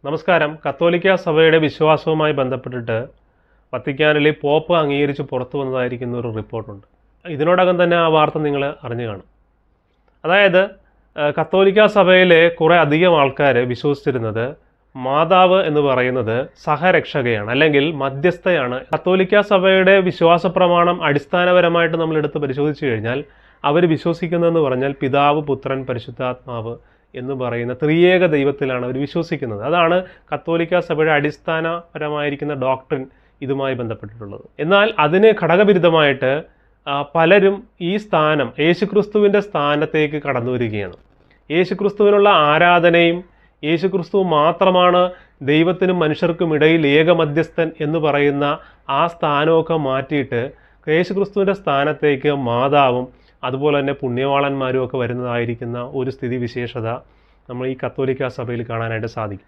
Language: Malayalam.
നമസ്കാരം. കത്തോലിക്ക സഭയുടെ വിശ്വാസവുമായി ബന്ധപ്പെട്ടിട്ട് വത്തിക്കാനിലെ പോപ്പ് അംഗീകരിച്ച് പുറത്തു വന്നതായിരിക്കുന്ന ഒരു റിപ്പോർട്ടുണ്ട്. ഇതിനോടകം തന്നെ ആ വാർത്ത നിങ്ങൾ അറിഞ്ഞു കാണും. അതായത് കത്തോലിക്ക സഭയിലെ കുറേ അധികം ആൾക്കാർ വിശ്വസിച്ചിരുന്നത് മാതാവ് എന്ന് പറയുന്നത് സഹരക്ഷകയാണ്, അല്ലെങ്കിൽ മധ്യസ്ഥയാണ്. കത്തോലിക്ക സഭയുടെ വിശ്വാസ പ്രമാണം അടിസ്ഥാനപരമായിട്ട് നമ്മൾ എടുത്ത് പരിശോധിച്ചു കഴിഞ്ഞാൽ അവർ വിശ്വസിക്കുന്നതെന്ന് പറഞ്ഞാൽ പിതാവ്, പുത്രൻ, പരിശുദ്ധാത്മാവ് എന്ന് പറയുന്ന ത്രിയേക ദൈവത്തിലാണ് അവർ വിശ്വസിക്കുന്നത്. അതാണ് കത്തോലിക്ക സഭയുടെ അടിസ്ഥാനപരമായിരിക്കുന്ന ഡോക്ട്രിൻ ഇതുമായി ബന്ധപ്പെട്ടിട്ടുള്ളത്. എന്നാൽ അതിന് ഘടകവിരുദ്ധമായിട്ട് പലരും ഈ സ്ഥാനം, യേശുക്രിസ്തുവിൻ്റെ സ്ഥാനത്തേക്ക് കടന്നു വരികയാണ്. യേശുക്രിസ്തുവിനുള്ള ആരാധനയും യേശുക്രിസ്തു മാത്രമാണ് ദൈവത്തിനും മനുഷ്യർക്കും ഇടയിൽ ഏകമധ്യസ്ഥൻ എന്ന് പറയുന്ന ആ സ്ഥാനമൊക്കെ മാറ്റിയിട്ട് യേശുക്രിസ്തുവിൻ്റെ സ്ഥാനത്തേക്ക് മാതാവും അതുപോലെ തന്നെ പുണ്യവാളന്മാരും ഒക്കെ വരുന്നതായിരിക്കുന്ന ഒരു സ്ഥിതിവിശേഷത നമ്മൾ ഈ കത്തോലിക്ക സഭയിൽ കാണാനായിട്ട് സാധിക്കും.